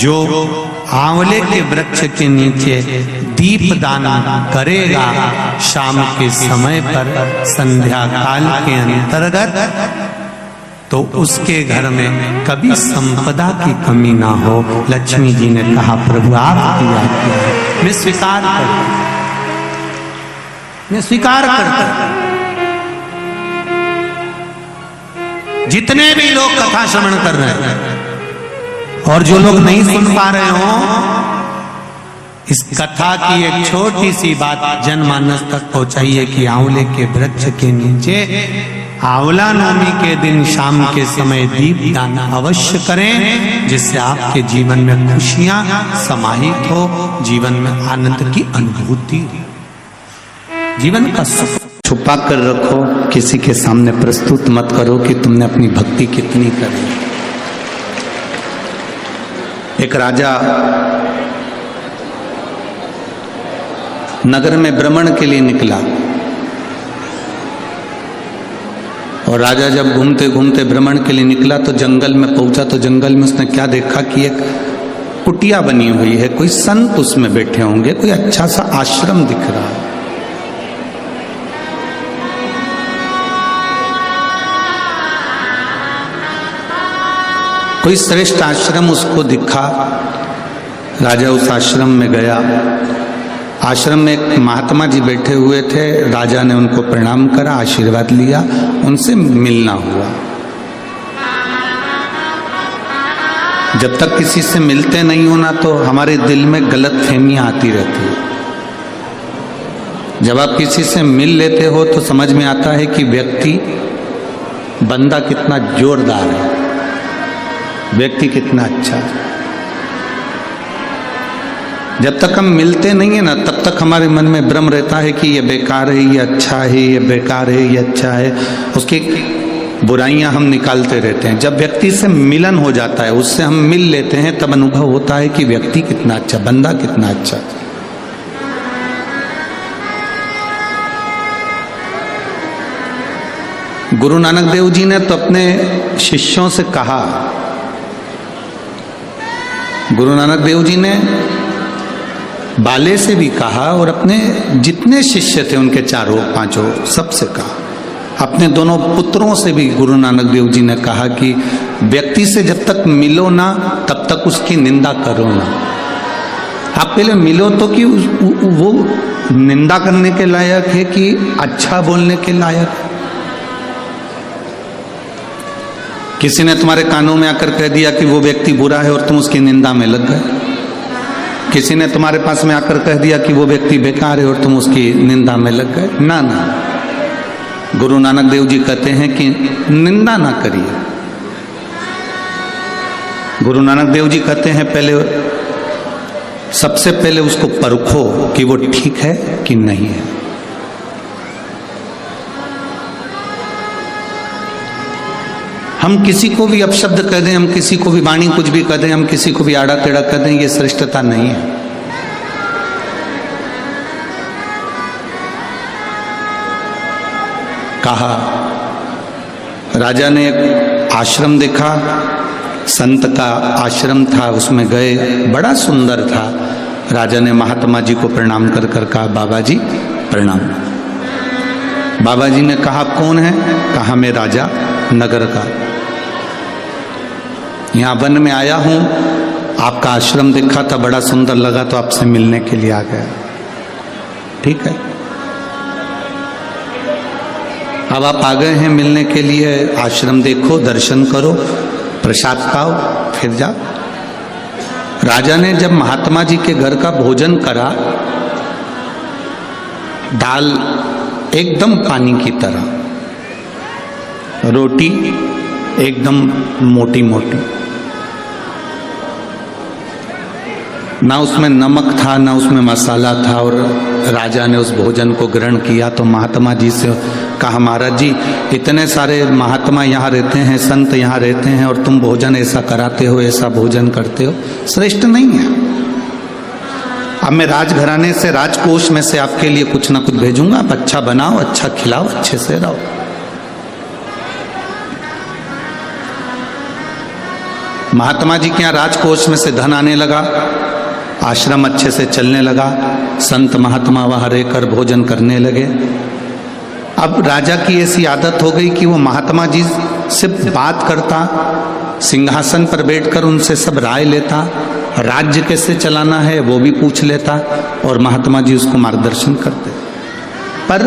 जो आंवले के वृक्ष के नीचे दीप दान करेगा शाम के समय पर संध्या काल के अंतर्गत, तो उसके घर में कभी संपदा की कमी ना हो। लक्ष्मी जी ने कहा प्रभु आपकी आज्ञा है, मैं स्वीकार करता, मैं स्वीकार करता। जितने भी लोग कथा श्रवण कर रहे हैं और जो लोग नहीं सुन पा रहे हो, इस कथा की एक छोटी सी बात जनमानस तक पहुंचाइए कि आंवले के वृक्ष के नीचे आंवला नवमी के दिन शाम के समय दीप दान अवश्य करें, जिससे आपके जीवन में खुशियां समाहित हो, जीवन में आनंद की अनुभूति, जीवन का सुख। छुपा कर रखो, किसी के सामने प्रस्तुत मत करो कि तुमने अपनी भक्ति कितनी करी। एक राजा नगर में भ्रमण के लिए निकला और राजा जब घूमते घूमते भ्रमण के लिए निकला तो जंगल में पहुंचा, तो जंगल में उसने क्या देखा कि एक कुटिया बनी हुई है, कोई संत उसमें बैठे होंगे, कोई अच्छा सा आश्रम दिख रहा है। कोई श्रेष्ठ आश्रम उसको दिखा। राजा उस आश्रम में गया। आश्रम में एक महात्मा जी बैठे हुए थे। राजा ने उनको प्रणाम करा, आशीर्वाद लिया, उनसे मिलना हुआ। जब तक किसी से मिलते नहीं हो ना, तो हमारे दिल में गलत फहमियां आती रहती है। जब आप किसी से मिल लेते हो तो समझ में आता है कि व्यक्ति, बंदा कितना जोरदार है, व्यक्ति कितना अच्छा है। जब तक हम मिलते नहीं है ना, तब तक हमारे मन में भ्रम रहता है कि ये बेकार है, ये अच्छा है, ये बेकार है, ये अच्छा है, उसकी बुराइयां हम निकालते रहते हैं। जब व्यक्ति से मिलन हो जाता है, उससे हम मिल लेते हैं, तब अनुभव होता है कि व्यक्ति कितना अच्छा, बंदा कितना अच्छा। गुरु नानक देव जी ने तो अपने शिष्यों से कहा, गुरु नानक देव जी ने बाले से भी कहा और अपने जितने शिष्य थे उनके चारों पांचों सबसे कहा। अपने दोनों पुत्रों से भी गुरु नानक देव जी ने कहा कि व्यक्ति से जब तक मिलो ना, तब तक उसकी निंदा करो ना। आप पहले मिलो तो कि वो निंदा करने के लायक है कि अच्छा बोलने के लायक है। किसी ने तुम्हारे कानों में आकर कह दिया कि वो व्यक्ति बुरा है और तुम उसकी निंदा में लग गए। किसी ने तुम्हारे पास में आकर कह दिया कि वो व्यक्ति बेकार है और तुम उसकी निंदा में लग गए। ना ना, गुरु नानक देव जी कहते हैं कि निंदा ना करिए। गुरु नानक देव जी कहते हैं पहले, सबसे पहले उसको परखो कि वो ठीक है कि नहीं है। हम किसी को भी अपशब्द कह दें, हम किसी को भी वाणी कुछ भी कह दें, हम किसी को भी आड़ा टेढ़ा कह दें, ये श्रेष्ठता नहीं है। कहा, राजा ने एक आश्रम देखा, संत का आश्रम था, उसमें गए, बड़ा सुंदर था। राजा ने महात्मा जी को प्रणाम कर कर कहा, बाबा जी प्रणाम। बाबा जी ने कहा कौन है? कहा मैं राजा नगर का, यहाँ वन में आया हूँ, आपका आश्रम देखा था, बड़ा सुंदर लगा तो आपसे मिलने के लिए आ गया। ठीक है, अब आप आ गए हैं मिलने के लिए, आश्रम देखो, दर्शन करो, प्रसाद खाओ, फिर जाओ। राजा ने जब महात्मा जी के घर का भोजन करा, दाल एकदम पानी की तरह, रोटी एकदम मोटी मोटी, ना उसमें नमक था ना उसमें मसाला था। और राजा ने उस भोजन को ग्रहण किया तो महात्मा जी से कहा, महाराज जी इतने सारे महात्मा यहाँ रहते हैं, संत यहाँ रहते हैं, और तुम भोजन ऐसा कराते हो, ऐसा भोजन करते हो, श्रेष्ठ नहीं है। अब मैं राजघराने से, राजकोष में से आपके लिए कुछ ना कुछ भेजूंगा, आप अच्छा बनाओ, अच्छा खिलाओ, अच्छे से रहो। महात्मा जी के यहाँ राजकोष में से धन आने लगा, आश्रम अच्छे से चलने लगा, संत महात्मा वहाँ रहकर भोजन करने लगे। अब राजा की ऐसी आदत हो गई कि वो महात्मा जी से बात करता, सिंहासन पर बैठकर उनसे सब राय लेता, राज्य कैसे चलाना है वो भी पूछ लेता और महात्मा जी उसको मार्गदर्शन करते। पर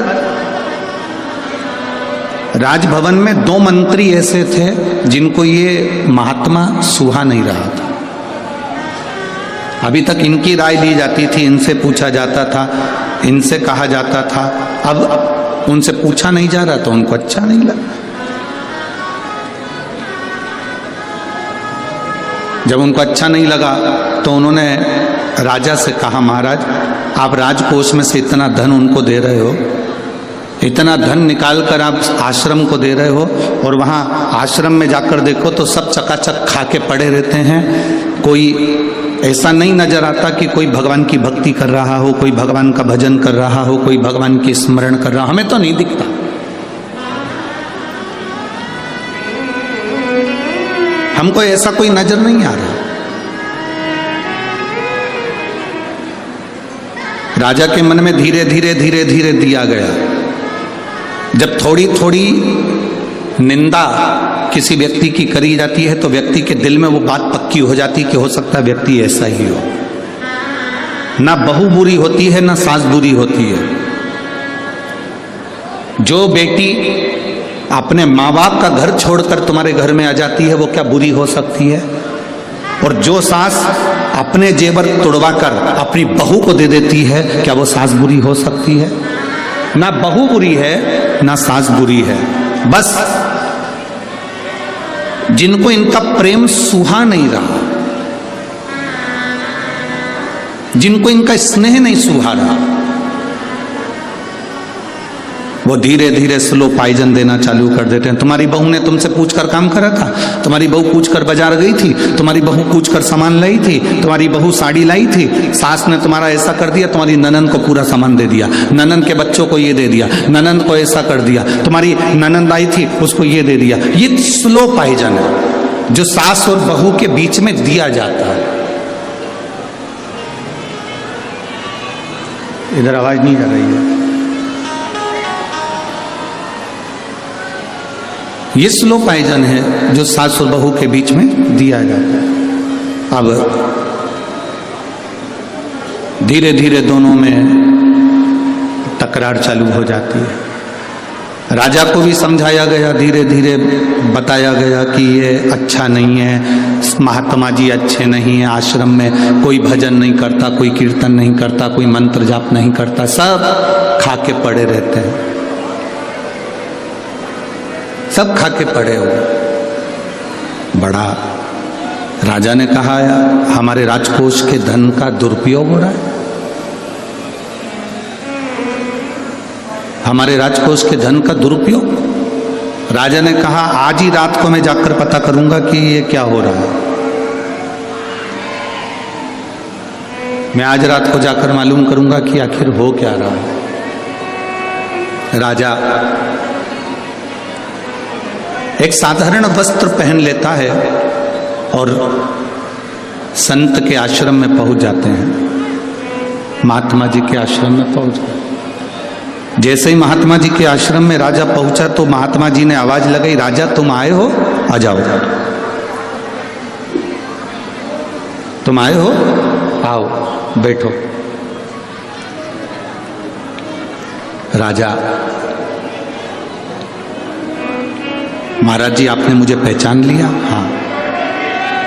राजभवन में 2 मंत्री ऐसे थे जिनको ये महात्मा सुहा नहीं रहा था। अभी तक इनकी राय ली जाती थी, इनसे पूछा जाता था, इनसे कहा जाता था, अब उनसे पूछा नहीं जा रहा तो उनको अच्छा नहीं लगा। जब उनको अच्छा नहीं लगा तो उन्होंने राजा से कहा, महाराज आप राजकोष में से इतना धन उनको दे रहे हो, इतना धन निकाल कर आप आश्रम को दे रहे हो, और वहाँ आश्रम में जाकर देखो तो सब चकाचक खा के पड़े रहते हैं, कोई ऐसा नहीं नजर आता कि कोई भगवान की भक्ति कर रहा हो, कोई भगवान का भजन कर रहा हो, कोई भगवान की स्मरण कर रहा हो, हमें तो नहीं दिखता। हमको ऐसा कोई नजर नहीं आ रहा। राजा के मन में धीरे धीरे धीरे धीरे दिया गया। जब थोड़ी थोड़ी निंदा किसी व्यक्ति की करी जाती है तो व्यक्ति के दिल में वो बात पक्की हो जाती कि हो सकता है व्यक्ति ऐसा ही हो। ना बहू बुरी होती है ना सास बुरी होती है। जो बेटी अपने माँ बाप का घर छोड़कर तुम्हारे घर में आ जाती है वो क्या बुरी हो सकती है? और जो सास अपने जेवर तुड़वाकर अपनी बहू को दे देती है, क्या वो सास बुरी हो सकती है? ना बहू बुरी है ना सास बुरी है। बस जिनको इनका प्रेम सुहा नहीं रहा, जिनको इनका स्नेह नहीं सुहा रहा, वो धीरे धीरे स्लो पॉइजन देना चालू कर देते हैं। तुम्हारी बहू ने तुमसे पूछकर काम करा था, तुम्हारी बहू पूछकर बाजार गई थी, तुम्हारी बहू पूछकर सामान लाई थी, तुम्हारी बहू साड़ी लाई थी, सास ने तुम्हारा ऐसा कर दिया, तुम्हारी ननंद को पूरा सामान दे दिया, ननंद के बच्चों को ये दे दिया, ननंद को ऐसा कर दिया, तुम्हारी ननंद आई थी उसको ये दे दिया। ये स्लो पॉइजन है जो सास और बहू के बीच में दिया जाता है। इधर आवाज नहीं आ रही है। ये स्लो पॉइजन है जो सास और बहू के बीच में दिया जाता है। अब धीरे धीरे दोनों में तकरार चालू हो जाती है। राजा को भी समझाया गया, धीरे धीरे बताया गया कि ये अच्छा नहीं है, महात्मा जी अच्छे नहीं है, आश्रम में कोई भजन नहीं करता, कोई कीर्तन नहीं करता, कोई मंत्र जाप नहीं करता, सब खा के पड़े रहते हैं, सब खा के पड़े हो। बड़ा राजा ने कहा, हमारे राजकोष के धन का दुरुपयोग हो रहा है, हमारे राजकोष के धन का दुरुपयोग। राजा ने कहा, आज ही रात को मैं जाकर पता करूंगा कि ये क्या हो रहा है। मैं आज रात को जाकर मालूम करूंगा कि आखिर हो क्या रहा है। राजा एक साधारण वस्त्र पहन लेता है और संत के आश्रम में पहुंच जाते हैं। महात्मा जी के आश्रम में पहुंच गए। जैसे ही महात्मा जी के आश्रम में राजा पहुंचा तो महात्मा जी ने आवाज लगाई, राजा तुम आए हो, आ जाओ, तुम आए हो, आओ बैठो। राजा, महाराज जी आपने मुझे पहचान लिया? हाँ।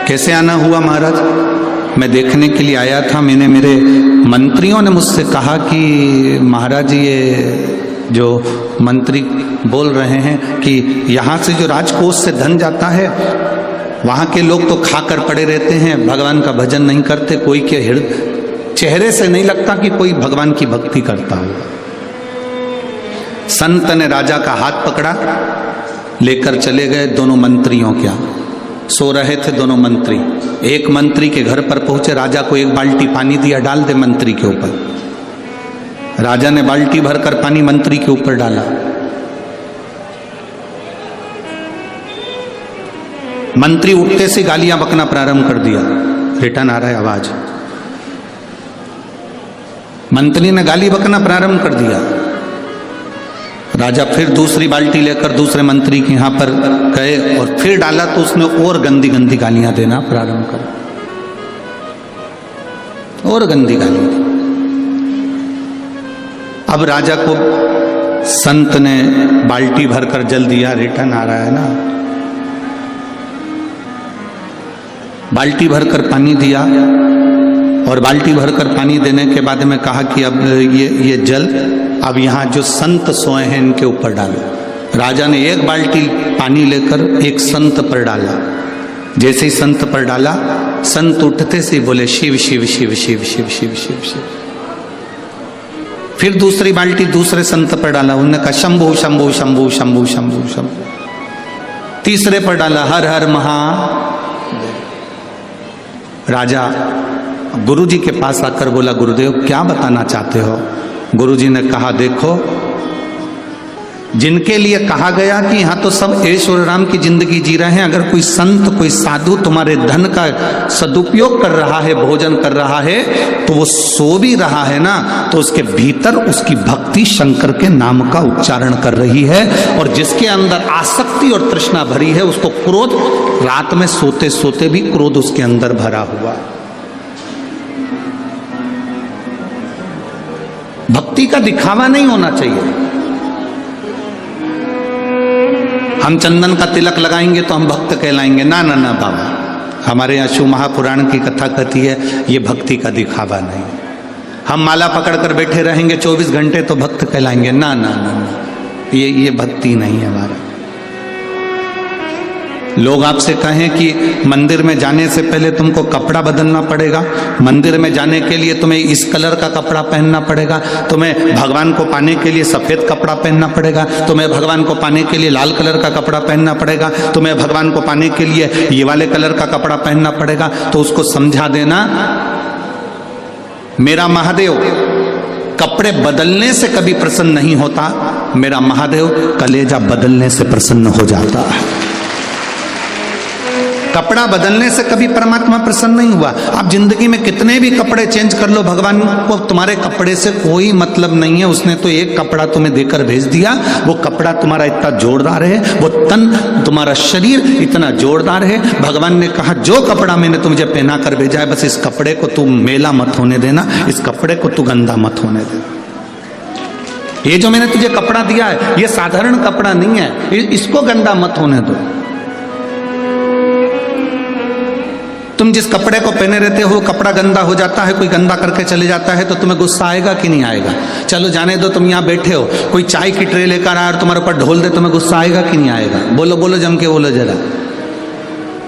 कैसे आना हुआ महाराज? मैं देखने के लिए आया था, मेरे मंत्रियों ने मुझसे कहा कि महाराज ये जो मंत्री बोल रहे हैं कि यहाँ से जो राजकोष से धन जाता है वहाँ के लोग तो खाकर पड़े रहते हैं, भगवान का भजन नहीं करते, कोई के चेहरे से नहीं लगता कि कोई भगवान की भक्ति करता हो। संत ने राजा का हाथ पकड़ा, लेकर चले गए दोनों मंत्रियों क्या। सो रहे थे दोनों मंत्री। एक मंत्री के घर पर पहुंचे, राजा को एक बाल्टी पानी दिया, डाल दे मंत्री के ऊपर। राजा ने बाल्टी भरकर पानी मंत्री के ऊपर डाला। मंत्री उठते से गालियां बकना प्रारंभ कर दिया। रिटर्न आ रहा है आवाज। मंत्री ने गाली बकना प्रारंभ कर दिया। राजा फिर दूसरी बाल्टी लेकर दूसरे मंत्री के यहां पर गए और फिर डाला तो उसने और गंदी गंदी गालियां देना प्रारंभ कर, और गंदी गालियां दी। अब राजा को संत ने बाल्टी भरकर जल दिया। रिटर्न आ रहा है ना। बाल्टी भरकर पानी दिया और बाल्टी भरकर पानी देने के बाद में कहा कि अब ये जल अब यहाँ जो संत सोए हैं इनके ऊपर डालो। राजा ने एक बाल्टी पानी लेकर एक संत पर डाला। जैसे ही संत पर डाला, संत उठते से बोले शिव शिव शिव शिव शिव शिव शिव शिव। फिर दूसरी बाल्टी दूसरे संत पर डाला, उन्होंने कहा शंभु शंभु शंभु शंभु शंभु शंभु। तीसरे पर डाला हर हर महा। राजा गुरुजी के पास आकर बोला गुरुदेव क्या बताना चाहते हो? गुरुजी ने कहा देखो, जिनके लिए कहा गया कि यहाँ तो सब ऐश और आराम की जिंदगी जी रहे हैं, अगर कोई संत कोई साधु तुम्हारे धन का सदुपयोग कर रहा है, भोजन कर रहा है, तो वो सो भी रहा है ना, तो उसके भीतर उसकी भक्ति शंकर के नाम का उच्चारण कर रही है। और जिसके अंदर आसक्ति और तृष्णा भरी है उसको क्रोध, रात में सोते सोते भी क्रोध उसके अंदर भरा हुआ है। भक्ति का दिखावा नहीं होना चाहिए। हम चंदन का तिलक लगाएंगे तो हम भक्त कहलाएंगे, ना ना ना बाबा, हमारे यहाँ शिव महापुराण की कथा कहती है ये भक्ति का दिखावा नहीं। हम माला पकड़कर बैठे रहेंगे 24 घंटे तो भक्त कहलाएंगे, ना ना ना ना, ये भक्ति नहीं है हमारा। लोग आपसे कहें कि मंदिर में जाने से पहले तुमको कपड़ा बदलना पड़ेगा, मंदिर में जाने के लिए तुम्हें इस कलर का कपड़ा पहनना पड़ेगा, तुम्हें भगवान को पाने के लिए सफ़ेद कपड़ा पहनना पड़ेगा, तुम्हें भगवान को पाने के लिए लाल कलर का कपड़ा पहनना पड़ेगा, तुम्हें भगवान को पाने के लिए ये वाले कलर का कपड़ा पहनना पड़ेगा। तो उसको समझा देना, मेरा महादेव कपड़े बदलने से कभी प्रसन्न नहीं होता, मेरा महादेव कलेजा बदलने से प्रसन्न हो जाता है। कपड़ा बदलने से कभी परमात्मा प्रसन्न नहीं हुआ। आप जिंदगी में कितने भी कपड़े चेंज कर लो, भगवान को तुम्हारे कपड़े से कोई मतलब नहीं है। उसने तो एक कपड़ा तुम्हें देकर भेज दिया, वो कपड़ा तुम्हारा इतना जोरदार है, वो तन तुम्हारा शरीर इतना जोरदार है। भगवान ने कहा जो कपड़ा मैंने तुझे पहना कर भेजा है, बस इस कपड़े को तू मेला मत होने देना, इस कपड़े को तू गंदा मत होने देना। ये जो मैंने तुझे कपड़ा दिया है ये साधारण कपड़ा नहीं है, इसको गंदा मत होने दो। तुम जिस कपड़े को पहने रहते हो वो कपड़ा गंदा हो जाता है, कोई गंदा करके चले जाता है तो तुम्हें गुस्सा आएगा कि नहीं आएगा? चलो जाने दो, तुम यहाँ बैठे हो, कोई चाय की ट्रे लेकर आया और तुम्हारे ऊपर ढोल दे, तुम्हें गुस्सा आएगा कि नहीं आएगा? बोलो बोलो, जम के बोलो जरा।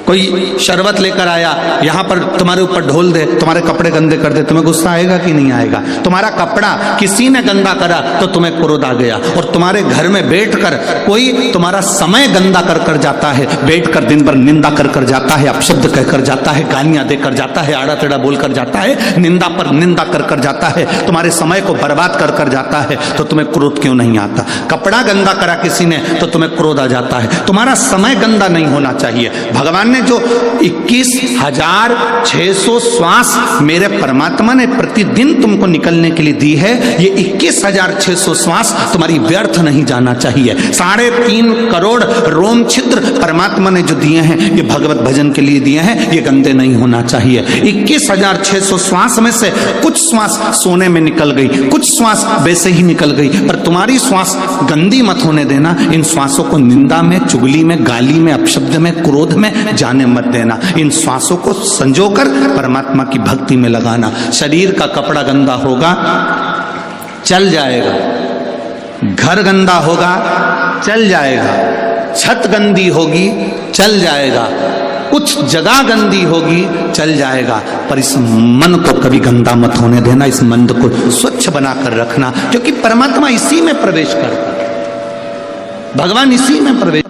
कोई शरबत लेकर आया, यहाँ पर तुम्हारे ऊपर ढोल दे, तुम्हारे कपड़े गंदे कर दे, तुम्हें गुस्सा आएगा कि नहीं आएगा? तुम्हारा कपड़ा किसी ने गंदा करा तो तुम्हें क्रोध आ गया। और तुम्हारे घर में बैठकर कोई तुम्हारा समय गंदा कर कर जाता है, बैठकर दिन भर निंदा कर कर जाता है, अपशब्द कहकर जाता है, गालियां देकर जाता है, आड़ा टेढ़ा बोलकर जाता है, निंदा पर निंदा कर कर जाता है, तुम्हारे समय को बर्बाद कर कर जाता है, तो तुम्हें क्रोध क्यों नहीं आता? कपड़ा गंदा करा किसी ने तो तुम्हें क्रोध आ जाता है। तुम्हारा समय गंदा नहीं होना चाहिए। भगवान ने जो 21,600 श्वास मेरे परमात्मा ने प्रतिदिन तुमको निकलने के लिए दी है, ये 21,600 श्वास तुम्हारी व्यर्थ नहीं जाना चाहिए। 3.5 करोड़ रोम छिद्र परमात्मा ने जो दिए हैं ये भगवत भजन के लिए दिए हैं, ये गंदे नहीं होना चाहिए। 21,600 श्वास में से कुछ श्वास सोने में निकल गई, कुछ श्वास वैसे ही निकल गई, पर तुम्हारी श्वास गंदी मत होने देना। इन श्वासों को निंदा में, चुगली में, गाली में, अपशब्द में, क्रोध में जाने मत देना। इन श्वासों को संजोकर परमात्मा की भक्ति में लगाना। शरीर का कपड़ा गंदा होगा चल जाएगा, घर गंदा होगा चल जाएगा, छत गंदी होगी चल जाएगा, कुछ जगह गंदी होगी चल जाएगा, पर इस मन को कभी गंदा मत होने देना। इस मन को स्वच्छ बनाकर रखना, क्योंकि परमात्मा इसी में प्रवेश करता है, भगवान इसी में प्रवेश